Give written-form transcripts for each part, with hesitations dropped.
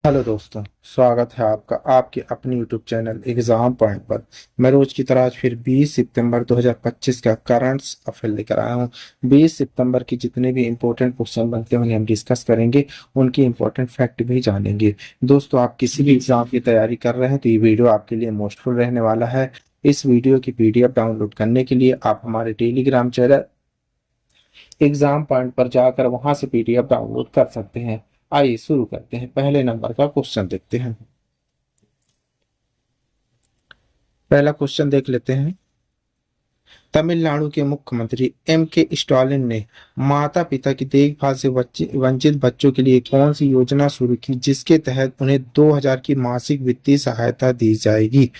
Hello दोस्तों। स्वागत है आपका आपके अपने YouTube चैनल एग्जाम पॉइंट पर। मैं रोज की तरह आज फिर 20 सितंबर 2025 का करंट्स अफेयर लेकर आया हूं। 20 सितंबर की जितने भी इंपॉर्टेंट क्वेश्चन बनते हैं उन्हें हम डिस्कस करेंगे, उनकी इंपॉर्टेंट फैक्ट भी जानेंगे। दोस्तों, आप किसी भी एग्जाम की तैयारी कर रहे हैं तो ये वीडियो आपके लिए मोस्टफुल रहने वाला है। इस वीडियो की PDF डाउनलोड करने के लिए आप हमारे टेलीग्राम चैनल एग्जाम पॉइंट पर जाकर वहां से PDF डाउनलोड कर सकते हैं। आइए शुरू करते हैं। पहले नंबर का क्वेश्चन देखते हैं। पहला क्वेश्चन देख लेते हैं। तमिलनाडु के मुख्यमंत्री M.K. स्टालिन ने माता पिता की देखभाल से वंचित बच्चों के लिए कौन सी योजना शुरू की जिसके तहत उन्हें 2000 की मासिक वित्तीय सहायता दी जाएगी?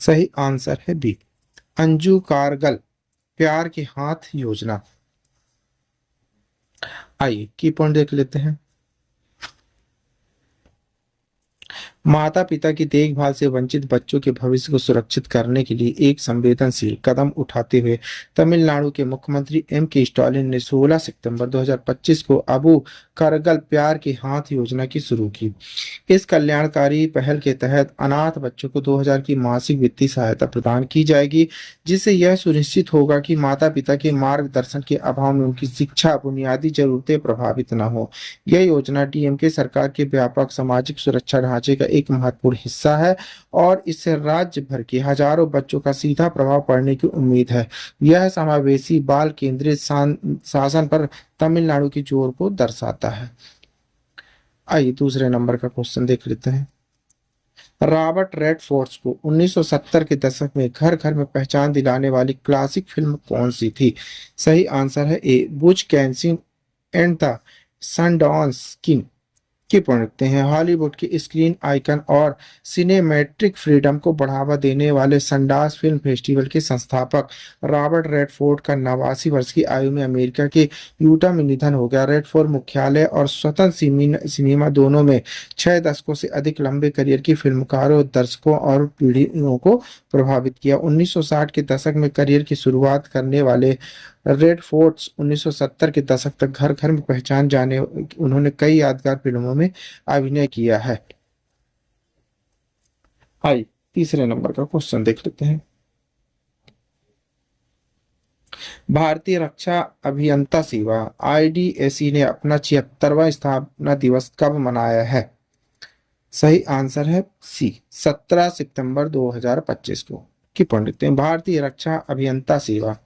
सही आंसर है बी, अंजू कारगल प्यार के हाथ योजना। आइए की पॉइंट देख लेते हैं। माता पिता की देखभाल से वंचित बच्चों के भविष्य को सुरक्षित करने के लिए एक संवेदनशील कदम उठाते हुए तमिलनाडु के मुख्यमंत्री M.K. स्टालिन ने 16 सितंबर 2025 को अबू करगल प्यार के हाथ योजना की शुरू की। इस कल्याणकारी पहल के तहत अनाथ बच्चों को 2000 की मासिक वित्तीय सहायता प्रदान की जाएगी, जिससे यह सुनिश्चित होगा कि माता पिता के मार्गदर्शन के अभाव में उनकी शिक्षा बुनियादी जरूरतें प्रभावित न हो। यह योजना DMK सरकार के व्यापक सामाजिक सुरक्षा ढांचे का एक महत्वपूर्ण हिस्सा है और इससे राज्य भर के हजारों बच्चों का सीधा प्रभाव पड़ने की उम्मीद है। यह समावेशी बाल केंद्रित शासन पर तमिलनाडु की जोर को दर्शाता है। आइए दूसरे नंबर का क्वेश्चन देख लेते हैं। रॉबर्ट रेडफोर्ड को 1970 के दशक में घर घर में पहचान दिलाने वाली क्लासिक फिल्म कौन सी थी? सही आंसर है A, Butch Cassidy and the Sundance किंग। की पॉइंट रखते हैं। हॉलीवुड की स्क्रीन आइकन और सिनेमैटिक फ्रीडम को बढ़ावा देने वाले सनडांस फिल्म फेस्टिवल के संस्थापक रॉबर्ट रेडफोर्ड का 89 वर्ष की आयु में अमेरिका के यूटा में निधन हो गया। रेडफोर्ड मुख्यालय और स्वतंत्र सिनेमा दोनों में 6 दशकों से अधिक लंबे करियर की फिल्मकारों, दर्शकों और पीढ़ियों को प्रभावित किया। 1960 के दशक में करियर की शुरुआत करने वाले रेड फोर्ट्स 1970 के दशक तक घर घर में पहचान जाने उन्होंने कई यादगार फिल्मों में अभिनय किया है। आइए तीसरे नंबर का क्वेश्चन देख लेते हैं। भारतीय रक्षा अभियंता सेवा IDSE ने अपना 76वां स्थापना दिवस कब मनाया है? सही आंसर है सी, 17 सितंबर 2025 को। की पढ़ लेते हैं। भारतीय रक्षा अभियंता सेवा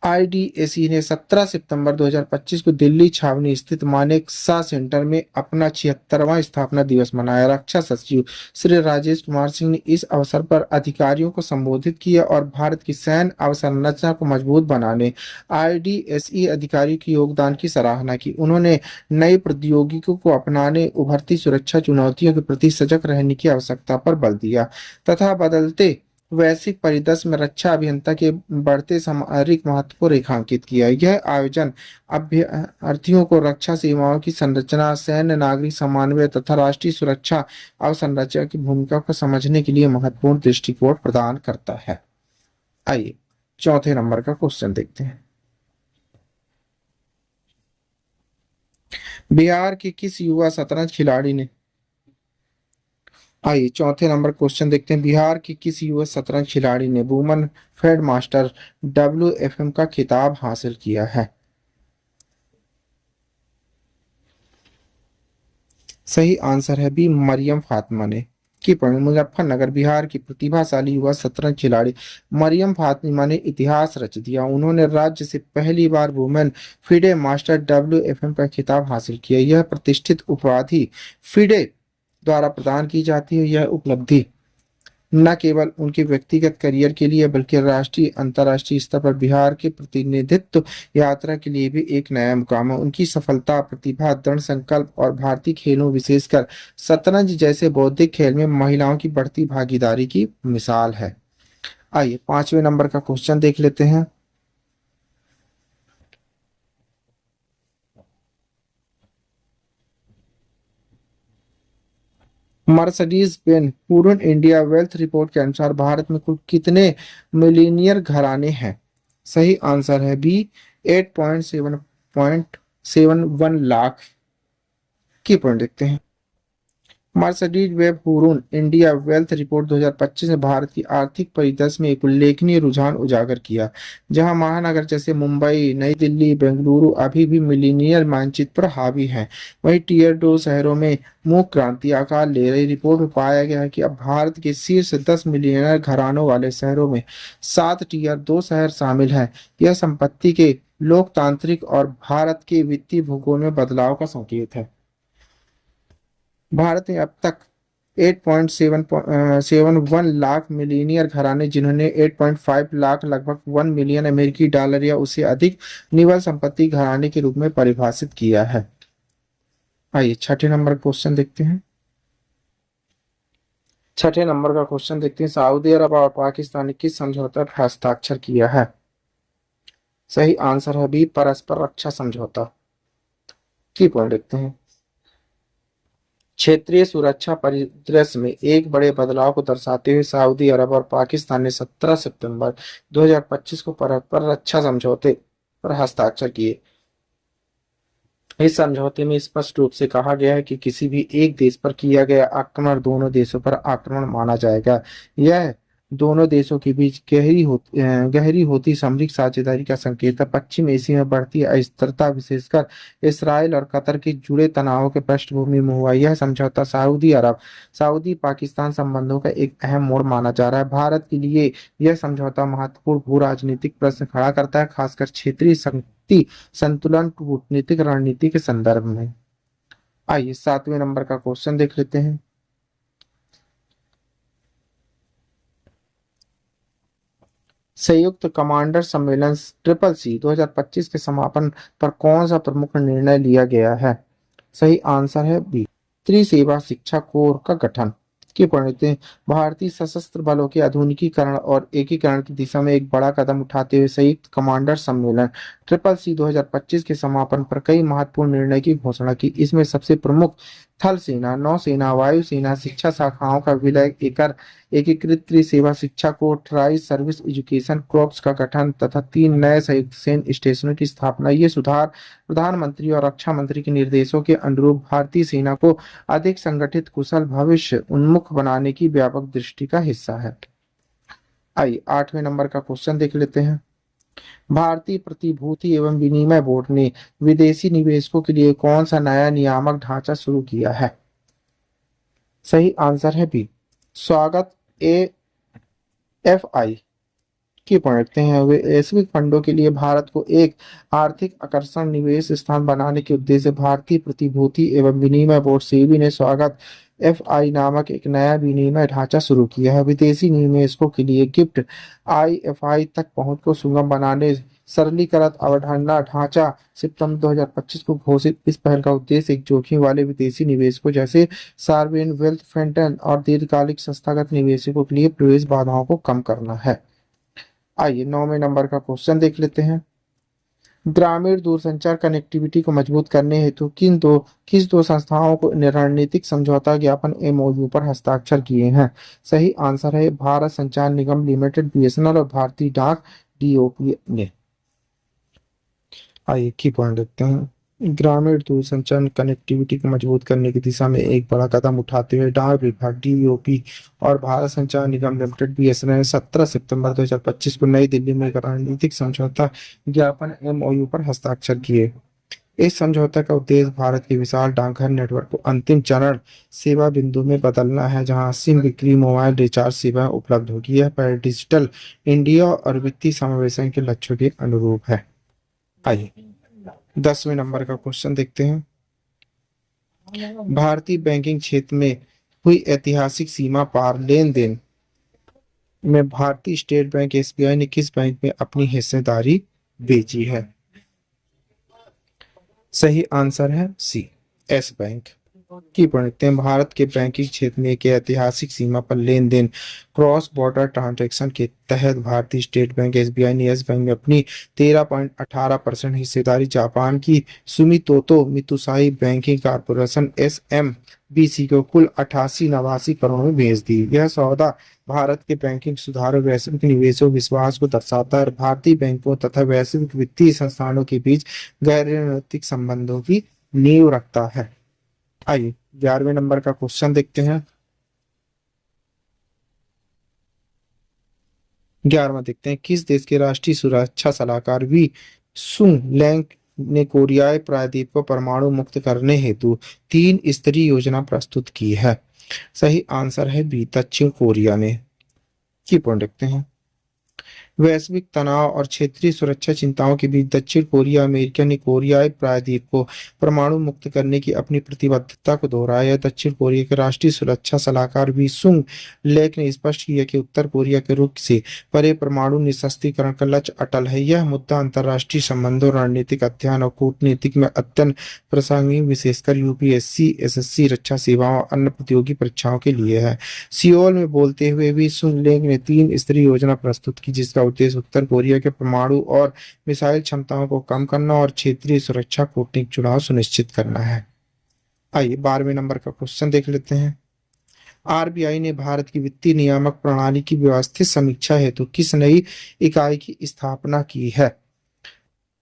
IDSE ने 17 सितंबर 2025 को दिल्ली छावनी स्थित मानेकशॉ सेंटर में अपना 76वां स्थापना दिवस मनाया। रक्षा सचिव श्री राजेश कुमार सिंह ने इस अवसर पर अधिकारियों को संबोधित किया और भारत की सैन्य अवसंरचना को मजबूत बनाने IDSE अधिकारियों के योगदान की सराहना की। उन्होंने नई प्रौद्योगिकियों को अपनाने, उभरती सुरक्षा चुनौतियों के प्रति सजग रहने की आवश्यकता पर बल दिया तथा बदलते वैश्विक परिदृश्य में रक्षा अभियंता के बढ़ते सामरिक महत्व को रेखांकित किया। यह आयोजन अभ्यर्थियों को रक्षा सीमाओं की संरचना, सैन्य नागरिक समन्वय तथा राष्ट्रीय सुरक्षा अवसंरचना की भूमिका को समझने के लिए महत्वपूर्ण दृष्टिकोण प्रदान करता है। आइए चौथे नंबर का क्वेश्चन देखते हैं। बिहार के किस युवा शतरंज खिलाड़ी ने आइए चौथे नंबर क्वेश्चन देखते हैं। बिहार की किस युवा शतरंज खिलाड़ी ने वुमन फेड मास्टर WFM का खिताब हासिल किया है? सही आंसर है बी, मरियम फातिमा ने। की पढ़े। मुजफ्फरनगर बिहार की प्रतिभाशाली युवा शतरंज खिलाड़ी मरियम फातिमा ने इतिहास रच दिया। उन्होंने राज्य से पहली बार वुमेन फिडे मास्टर WFM का खिताब हासिल किया। यह प्रतिष्ठित उपाधि फिडे द्वारा प्रदान की जाती है। यह उपलब्धि न केवल उनके व्यक्तिगत करियर के लिए बल्कि राष्ट्रीय अंतर्राष्ट्रीय स्तर पर बिहार के प्रतिनिधित्व यात्रा के लिए भी एक नया मुकाम है। उनकी सफलता, प्रतिभा, दृढ़ संकल्प और भारतीय खेलों विशेषकर शतरंज जैसे बौद्धिक खेल में महिलाओं की बढ़ती भागीदारी की मिसाल है। आइए पांचवें नंबर का क्वेश्चन देख लेते हैं। मर्सिडीज बेंज पूर्ण इंडिया वेल्थ रिपोर्ट के अनुसार भारत में कुल कितने मिलीनियर घराने हैं? सही आंसर है बी, 8.7.71 लाख। की पॉइंट देखते हैं। Mercedes web Hurun India wealth report 2025 ने भारत की आर्थिक परिदृश्य में एक उल्लेखनीय रुझान उजागर किया, जहां महानगर जैसे मुंबई, नई दिल्ली, बेंगलुरु अभी भी मिलीनियर मानचित्र पर हावी हैं। वहीं टीयर 2 शहरों में मूक क्रांति आकार ले रही। रिपोर्ट में पाया गया है कि अब भारत के शीर्ष 10 मिलियनर घरानों वाले शहरों में 7 टीयर 2 शहर शामिल हैं। यह संपत्ति के लोकतांत्रिक और भारत के वित्तीय भूगोल में बदलाव का संकेत है। भारत में अब तक 8.71 लाख मिलीनियर घराने, जिन्होंने 8.5 लाख लगभग 1 मिलियन अमेरिकी डॉलर या उससे अधिक निवल संपत्ति घराने के रूप में परिभाषित किया है। आइए छठे नंबर क्वेश्चन देखते हैं। छठे नंबर का क्वेश्चन देखते हैं। सऊदी अरब और पाकिस्तान ने किस समझौते पर हस्ताक्षर किया है? सही आंसर है बी, परस्पर रक्षा समझौता। की पॉइंट देखते हैं। क्षेत्रीय सुरक्षा परिदृश्य में एक बड़े बदलाव को दर्शाते हुए सऊदी अरब और पाकिस्तान ने 17 सितंबर 2025 को परस्पर रक्षा समझौते पर हस्ताक्षर किए। इस समझौते में स्पष्ट रूप से कहा गया है कि किसी भी एक देश पर किया गया आक्रमण दोनों देशों पर आक्रमण माना जाएगा। यह दोनों देशों के बीच गहरी होती सामरिक साझेदारी का संकेत है। पश्चिम एशिया में बढ़ती अस्थिरता, विशेषकर इसराइल और कतर के जुड़े तनावों के पृष्ठभूमि में हुआ यह समझौता सऊदी पाकिस्तान संबंधों का एक अहम मोड़ माना जा रहा है। भारत के लिए यह समझौता महत्वपूर्ण भू राजनीतिक प्रश्न खड़ा करता है, खासकर क्षेत्रीय शक्ति संतुलन कूटनीतिक रणनीति के संदर्भ में। आइए सातवें नंबर का क्वेश्चन देख लेते हैं। संयुक्त कमांडर सम्मेलन ट्रिपल सी 2025 के समापन पर कौन सा प्रमुख निर्णय लिया गया है? सही आंसर है बी, त्रिसेवा शिक्षा कोर का गठन। की पढ़ते हैं। भारतीय सशस्त्र बलों के आधुनिकीकरण और एकीकरण की दिशा में एक बड़ा कदम उठाते हुए संयुक्त कमांडर सम्मेलन ट्रिपल सी 2025 के समापन पर कई महत्वपूर्ण निर्णय की घोषणा की। इसमें सबसे प्रमुख थल सेना, नौसेना, वायुसेना शिक्षा शाखाओं का विलय कर एकीकृत त्रिसेवा शिक्षा को ट्राई सर्विस एजुकेशन कॉर्प्स का गठन तथा 3 नए संयुक्त सैन्य स्टेशनों की स्थापना। ये सुधार प्रधानमंत्री और रक्षा मंत्री के निर्देशों के अनुरूप भारतीय सेना को अधिक संगठित, कुशल, भविष्य उन्मुख बनाने की व्यापक दृष्टि का हिस्सा है। आइए आठवें नंबर का क्वेश्चन देख लेते हैं। भारतीय प्रतिभूति एवं विनिमय बोर्ड ने विदेशी निवेशकों के लिए कौन सा नया नियामक ढांचा शुरू किया है? सही आंसर है बी, स्वागत AFI। की पढ़ते हैं। वे वैश्विक फंडों के लिए भारत को एक आर्थिक आकर्षण निवेश स्थान बनाने के उद्देश्य से भारतीय प्रतिभूति एवं विनिमय बोर्ड सेबी ने स्वागत FI नामक एक नया विनिमय ढांचा शुरू किया है। विदेशी निवेशकों के लिए गिफ्ट IFI तक पहुंच को सुगम बनाने सरलीकृत अवधारणा ढांचा सितंबर 2025 को घोषित। इस पहल का उद्देश्य एक जोखिम वाले विदेशी निवेशकों जैसे सार्वजनिक वेल्थ फंड और दीर्घकालिक संस्थागत निवेशकों के लिए प्रवेश बाधाओं को कम करना है। आइए 9वें नंबर का क्वेश्चन देख लेते हैं। ग्रामीण दूरसंचार कनेक्टिविटी को मजबूत करने हेतु किस दो संस्थाओं को रणनीतिक समझौता ज्ञापन MOU पर हस्ताक्षर किए हैं? सही आंसर है भारत संचार निगम लिमिटेड BSNL और भारतीय डाक DOP ने। आइए की पॉइंट देखते हैं। ग्रामीण दूरसंचार कनेक्टिविटी को मजबूत करने की दिशा में एक बड़ा कदम उठाते हुए डाक विभाग DOP और भारत संचार निगम लिमिटेड BSNL ने 17 सितंबर 2025 को नई दिल्ली में एक रणनीतिक समझौता ज्ञापन MOU पर हस्ताक्षर किए। इस समझौते का उद्देश्य भारत के विशाल डाकघर नेटवर्क को अंतिम चरण सेवा बिंदु में बदलना है, जहां सिम बिक्री, मोबाइल रिचार्ज सेवाएं उपलब्ध होगी। यह पहल डिजिटल इंडिया और वित्तीय समावेशन के लक्ष्यों के अनुरूप है। आइए 10वें नंबर का क्वेश्चन देखते हैं। भारतीय बैंकिंग क्षेत्र में हुई ऐतिहासिक सीमा पार लेन देन में भारतीय स्टेट बैंक SBI ने किस बैंक में अपनी हिस्सेदारी बेची है? सही आंसर है सी, S बैंक। की पढ़ते हैं। भारत के बैंकिंग क्षेत्र में एक ऐतिहासिक सीमा पर लेन देन क्रॉस बॉर्डर ट्रांजैक्शन के तहत भारतीय स्टेट बैंक SBI ने यस बैंक में अपनी 13.18% हिस्सेदारी जापान की सुमितोतो मित्सुबिशी बैंकिंग कॉरपोरेशन SMBC को कुल 88 करोड़ में बेच दी। यह सौदा भारत के बैंकिंग सुधार और वैश्विक निवेशों विश्वास को दर्शाता है और भारतीय बैंकों तथा वैश्विक वित्तीय संस्थानों के बीच गैर रणनीतिक संबंधों की नींव रखता है। आइए 11वें नंबर का क्वेश्चन देखते हैं। 11वां देखते हैं, किस देश के राष्ट्रीय सुरक्षा सलाहकार वी सुंग लैंग ने कोरियाई प्रायद्वीप को परमाणु मुक्त करने हेतु 3 स्तरीय योजना प्रस्तुत की है? सही आंसर है बी, दक्षिण कोरिया ने। की पॉइंट देखते हैं। वैश्विक तनाव और क्षेत्रीय सुरक्षा चिंताओं के बीच दक्षिण कोरिया अमेरिका ने कोरियाई प्रायद्वीप को परमाणु मुक्त करने की अपनी प्रतिबद्धता को दोहराया। दक्षिण कोरिया के राष्ट्रीय सुरक्षा सलाहकार वी सुंग लेक ने स्पष्ट किया कि उत्तर कोरिया के रुख से परे परमाणु निरस्त्रीकरण का लक्ष्य अटल है। यह मुद्दा अंतर्राष्ट्रीय संबंधों, रणनीतिक अध्ययन और कूटनीतिक में अत्यंत प्रासंगिक, विशेषकर यूपीएससी, एसएससी, रक्षा सेवाओं और अन्य प्रतियोगी परीक्षाओं के लिए है। सियोल में बोलते हुए भी सुंग लेंग ने 3 स्तरीय योजना प्रस्तुत की, जिसका उद्देश्य उत्तर कोरिया के परमाणु और मिसाइल क्षमताओं को कम करना और क्षेत्रीय सुरक्षा कूटनीतिक चुनाव सुनिश्चित करना है। आइए 12वें नंबर का क्वेश्चन देख लेते हैं। आरबीआई ने भारत की वित्तीय नियामक प्रणाली की व्यवस्थित समीक्षा हेतु किस नई इकाई की स्थापना की है?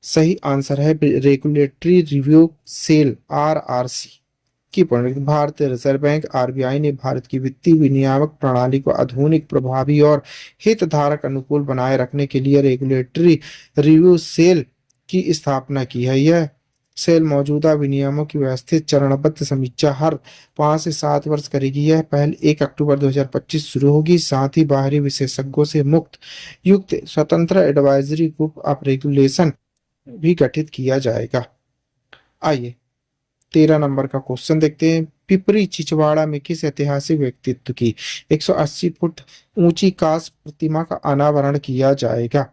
सही आंसर है रेगुलेटरी रिव्यू सेल, आरआरसी। की पॉइंट, भारतीय रिजर्व बैंक आरबीआई ने भारत की वित्तीय विनियामक प्रणाली को आधुनिक, प्रभावी और हितधारक अनुकूल बनाए रखने के लिए रेगुलेटरी रिव्यू सेल की स्थापना की है। यह सेल मौजूदा विनियमों की व्यवस्थित चरणबद्ध समीक्षा हर 5 से 7 वर्ष करेगी। यह पहल 1 अक्टूबर 2025 शुरू होगी। साथ ही बाहरी विशेषज्ञों से युक्त स्वतंत्र एडवाइजरी ग्रुप ऑफ रेगुलेशन भी गठित किया जाएगा। आइए 13 नंबर का क्वेश्चन देखते हैं। पिपरी चिचवाड़ा में किस ऐतिहासिक व्यक्तित्व की 180 फुट ऊंची कांस्य प्रतिमा का अनावरण किया जाएगा?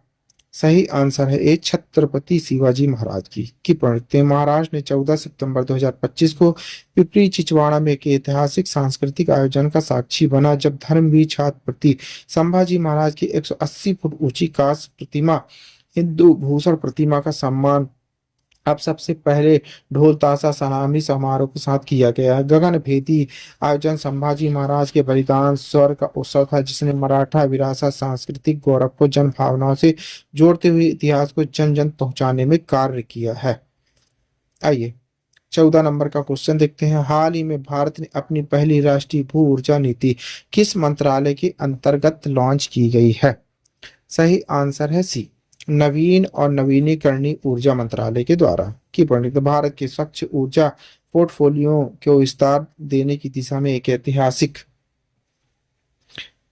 सही आंसर है ए, छत्रपति शिवाजी महाराज की पढ़ते महाराष्ट्र ने 14 सितंबर 2025 को पिपरी चिचवाड़ा में एक ऐतिहासिक सांस्कृतिक आयोजन का साक्षी बना, जब धर्मवीर छत्रपति संभाजी महाराज की 180 फुट ऊंची कांस्य प्रतिमा हिंदू भूषण प्रतिमा का सम्मान अब सबसे पहले ढोल ताशा सलामी समारोह के साथ किया गया है। गगन भेदी आयोजन संभाजी महाराज के बलिदान स्वर का उत्सव था, जिसने मराठा विरासत, सांस्कृतिक गौरव को जन भावनाओं से जोड़ते हुए इतिहास को जन जन पहुंचाने में कार्य किया है। आइए 14 नंबर का क्वेश्चन देखते हैं। हाल ही में भारत ने अपनी पहली राष्ट्रीय भू ऊर्जा नीति किस मंत्रालय के अंतर्गत लॉन्च की गई है? सही आंसर है सी, नवीन और नवीनीकरणीय ऊर्जा मंत्रालय के द्वारा। की पॉइंट, भारत के स्वच्छ ऊर्जा पोर्टफोलियो को विस्तार देने की दिशा में एक ऐतिहासिक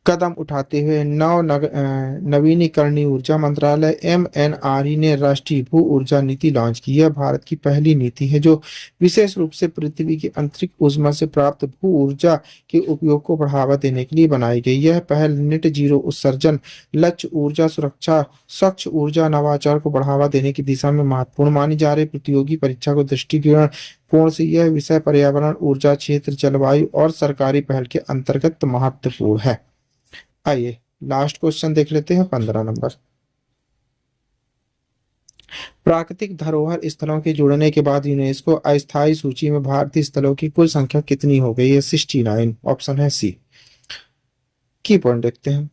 कदम उठाते हुए नवीनीकरणीय ऊर्जा मंत्रालय एमएनआरई ने राष्ट्रीय भू ऊर्जा नीति लॉन्च की। यह भारत की पहली नीति है जो विशेष रूप से पृथ्वी की आंतरिक ऊष्मा से प्राप्त भू ऊर्जा के उपयोग को बढ़ावा देने के लिए बनाई गई। यह पहल नेट जीरो उत्सर्जन लक्ष्य, ऊर्जा सुरक्षा, स्वच्छ ऊर्जा नवाचार को बढ़ावा देने की दिशा में महत्वपूर्ण मानी जा रही। प्रतियोगी परीक्षा को दृष्टिकोण कोण से यह विषय पर्यावरण, ऊर्जा क्षेत्र, जलवायु और सरकारी पहल के अंतर्गत महत्वपूर्ण है। आइए लास्ट क्वेश्चन देख लेते हैं 15 नंबर। प्राकृतिक धरोहर स्थलों के जुड़ने के बाद यूनेस्को अस्थायी सूची में भारतीय स्थलों की कुल संख्या कितनी हो गई है? 69। ऑप्शन है सी। की पॉइंट देखते हैं।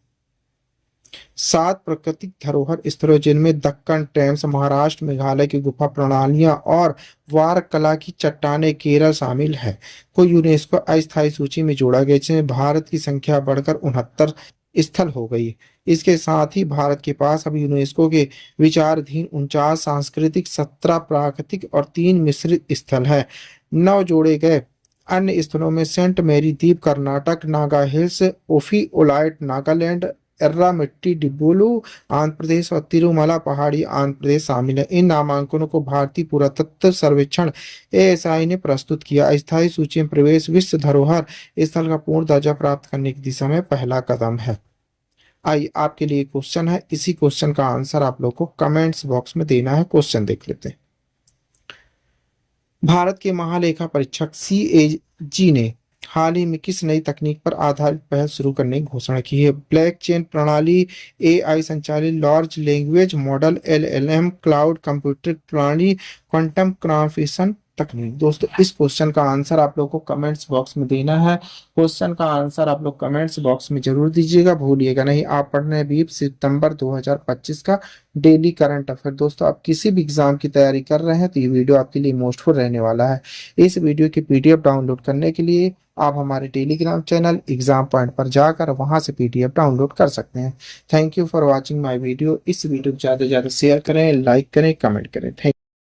7 प्राकृतिक धरोहर स्थलों जिनमें दक्कन ट्रेम्स महाराष्ट्र, मेघालय की गुफा प्रणालियां और वार कला की चट्टानें केरल शामिल है, को यूनेस्को अस्थायी सूची में जोड़ा गया, जिसमें भारत की संख्या बढ़कर 69 स्थल हो गई। इसके साथ ही भारत के पास अब यूनेस्को के विचाराधीन 49 सांस्कृतिक, 17 प्राकृतिक और 3 मिश्रित स्थल है। 9 जोड़े गए अन्य स्थलों में सेंट मैरी द्वीप कर्नाटक, नागा हिल्स, ओफिओलाइट नागालैंड, एर्रामिट्टी डिब्बोलू आंध्र प्रदेश और तिरुमला पहाड़ी आंध्र प्रदेश शामिल है। इन नामांकनों को भारतीय पुरातत्व सर्वेक्षण एएसआई ने प्रस्तुत किया। अस्थायी सूची में प्रवेश विश्व धरोहर स्थल का पूर्ण दर्जा प्राप्त करने की दिशा में पहला कदम है। आइए आपके लिए क्वेश्चन है, इसी क्वेश्चन का आंसर आप लोग को कमेंट्स बॉक्स में देना है। क्वेश्चन देख लेते हैं। भारत के महालेखा परीक्षक सीएजी ने हाल ही में किस नई तकनीक पर आधारित पहल शुरू करने की घोषणा की है? ब्लॉकचेन प्रणाली, एआई संचालित large language model LLM, cloud computing प्रणाली, क्वांटम कंप्यूटेशन तक नहीं। दोस्तों इस क्वेश्चन का आंसर आप लोग को कमेंट्स बॉक्स में देना है। क्वेश्चन का आंसर आप लोग कमेंट्स बॉक्स में जरूर दीजिएगा, भूलिएगा नहीं। आप पढ़ रहे हैं 20 सितंबर 2025 का डेली करंट अफेयर। दोस्तों आप किसी भी एग्जाम की तैयारी कर रहे हैं तो ये वीडियो आपके लिए मोस्टफुल रहने वाला है। इस वीडियो की पीडीएफ डाउनलोड करने के लिए आप हमारे टेलीग्राम चैनल एग्जाम पॉइंट पर जाकर वहां से पीडीएफ डाउनलोड कर सकते हैं। Thank you for watching my video. इस वीडियो को ज्यादा से ज्यादा शेयर करें, लाइक करें, कमेंट करें। थैंक